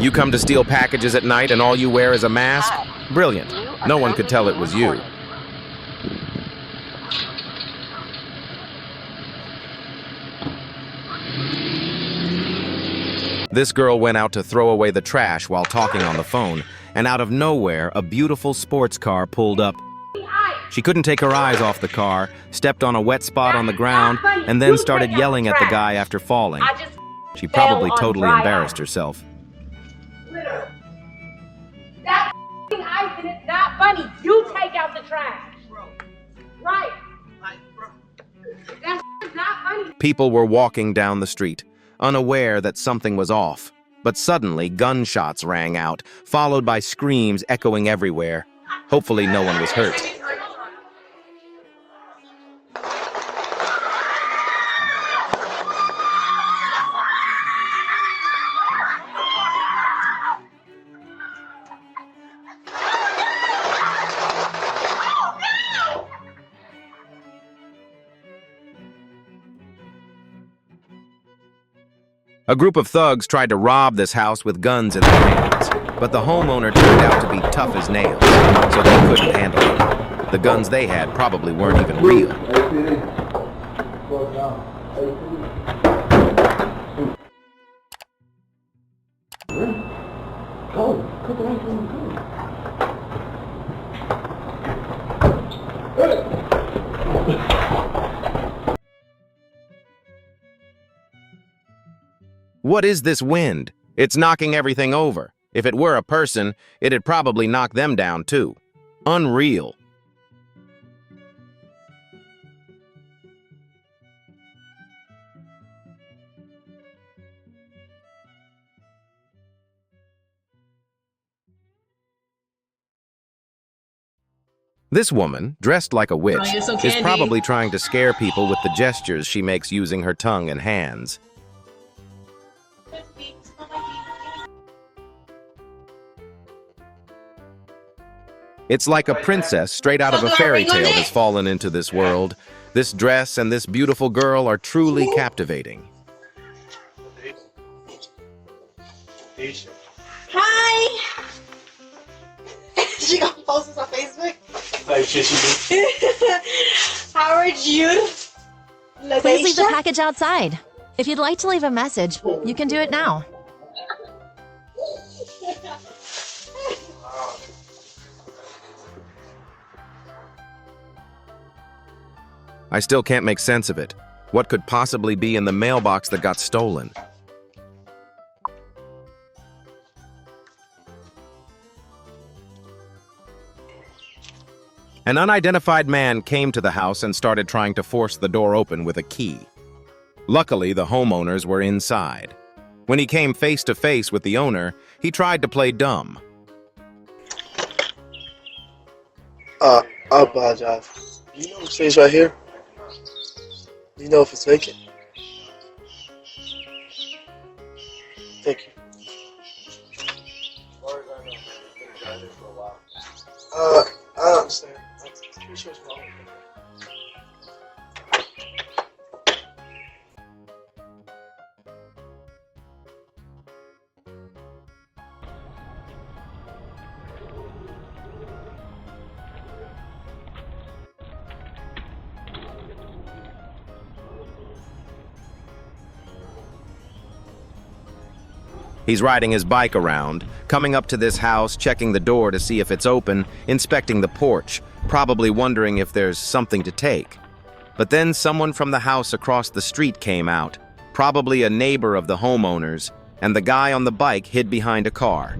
You come to steal packages at night and all you wear is a mask? Brilliant. No one could tell it was you. This girl went out to throw away the trash while talking on the phone, and out of nowhere, a beautiful sports car pulled up. She couldn't take her eyes off the car, stepped on a wet spot on the ground, and then started yelling at the guy after falling. She probably totally embarrassed herself. That's ice and it's not funny. You take out the trash. Right. That's not funny. People were walking down the street, unaware that something was off. But suddenly, gunshots rang out, followed by screams echoing everywhere. Hopefully, no one was hurt. A group of thugs tried to rob this house with guns in their hands, but the homeowner turned out to be tough as nails, so they couldn't handle it. The guns they had probably weren't even real. What is this wind? It's knocking everything over. If it were a person, it'd probably knock them down too. Unreal. This woman, dressed like a witch, is probably trying to scare people with the gestures she makes using her tongue and hands. It's like a princess straight out of a fairy tale has fallen into this world. This dress and this beautiful girl are truly captivating. Hi! She gonna post this on Facebook? How are you? Please leave the package outside. If you'd like to leave a message, you can do it now. I still can't make sense of it. What could possibly be in the mailbox that got stolen? An unidentified man came to the house and started trying to force the door open with a key. Luckily, the homeowners were inside. When he came face to face with the owner, he tried to play dumb. I apologize. You know what stays right here? Do you know if it's vacant? Thank you. I understand. I'm pretty sure it's wrong. He's riding his bike around, coming up to this house, checking the door to see if it's open, inspecting the porch, probably wondering if there's something to take. But then someone from the house across the street came out, probably a neighbor of the homeowners, and the guy on the bike hid behind a car.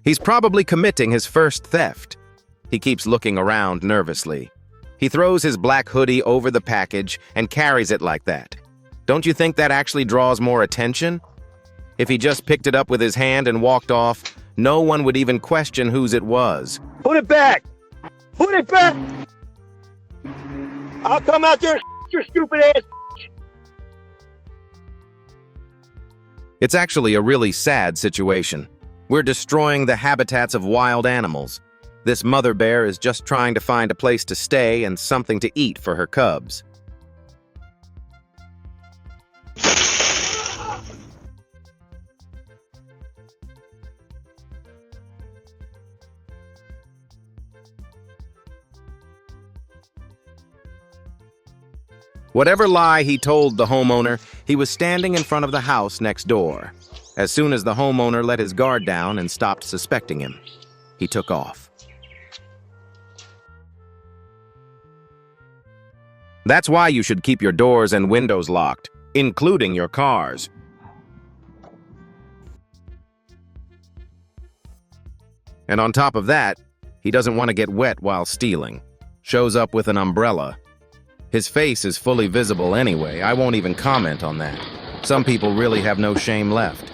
He's probably committing his first theft. He keeps looking around nervously. He throws his black hoodie over the package and carries it like that. Don't you think that actually draws more attention? If he just picked it up with his hand and walked off, no one would even question whose it was. Put it back! Put it back! I'll come out there and your stupid ass. It's actually a really sad situation. We're destroying the habitats of wild animals. This mother bear is just trying to find a place to stay and something to eat for her cubs. Whatever lie he told the homeowner, he was standing in front of the house next door. As soon as the homeowner let his guard down and stopped suspecting him, he took off. That's why you should keep your doors and windows locked, including your cars. And on top of that, he doesn't want to get wet while stealing. Shows up with an umbrella. His face is fully visible anyway. I won't even comment on that. Some people really have no shame left.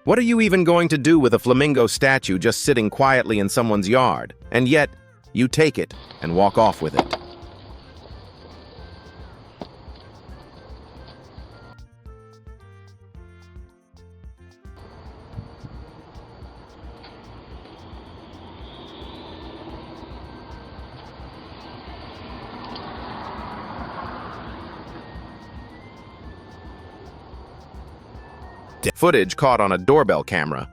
What are you even going to do with a flamingo statue just sitting quietly in someone's yard? And yet, you take it and walk off with it. Footage caught on a doorbell camera.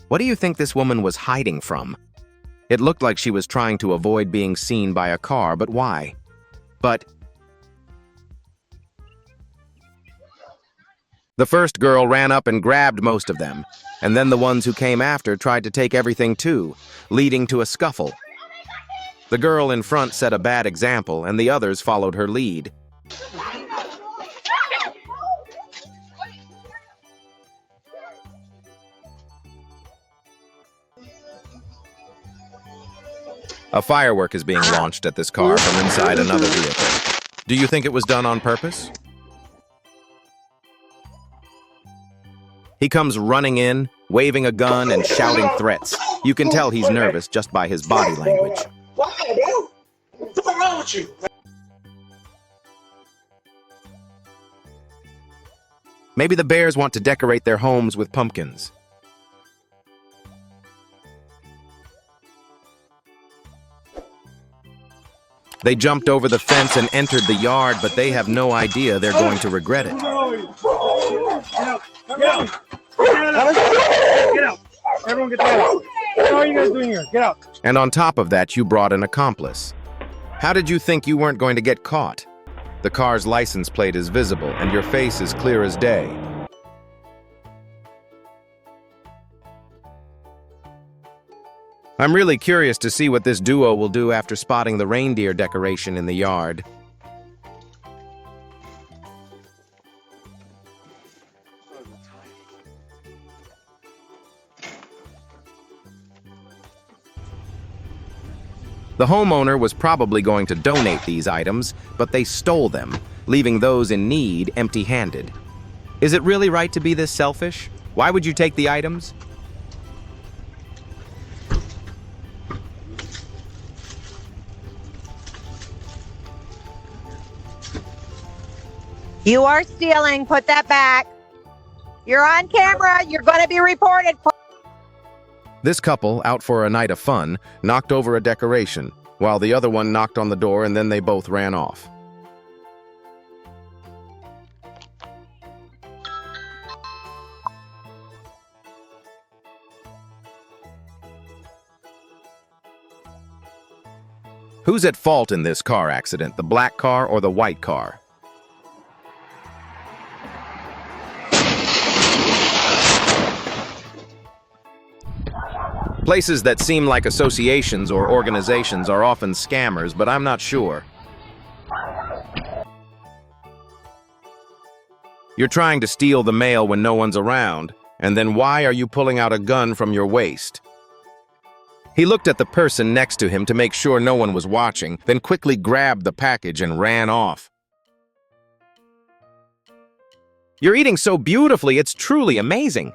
What do you think this woman was hiding from? It looked like she was trying to avoid being seen by a car, but why? But the first girl ran up and grabbed most of them, and then the ones who came after tried to take everything too, leading to a scuffle. The girl in front set a bad example, and the others followed her lead. A firework is being launched at this car from inside another vehicle. Do you think it was done on purpose? He comes running in, waving a gun and shouting threats. You can tell he's nervous just by his body language. Why, bro? What's wrong with you? Maybe the bears want to decorate their homes with pumpkins. They jumped over the fence and entered the yard, but they have no idea they're going to regret it. Get out! Get out! Everyone get out! What are you guys doing here? Get out! And on top of that, you brought an accomplice. How did you think you weren't going to get caught? The car's license plate is visible, and your face is clear as day. I'm really curious to see what this duo will do after spotting the reindeer decoration in the yard. The homeowner was probably going to donate these items, but they stole them, leaving those in need empty-handed. Is it really right to be this selfish? Why would you take the items? You are stealing. Put that back. You're on camera. You're going to be reported. This couple, out for a night of fun, knocked over a decoration, while the other one knocked on the door and then they both ran off. Who's at fault in this car accident, the black car or the white car? Places that seem like associations or organizations are often scammers, but I'm not sure. You're trying to steal the mail when no one's around, and then why are you pulling out a gun from your waist? He looked at the person next to him to make sure no one was watching, then quickly grabbed the package and ran off. You're eating so beautifully, it's truly amazing.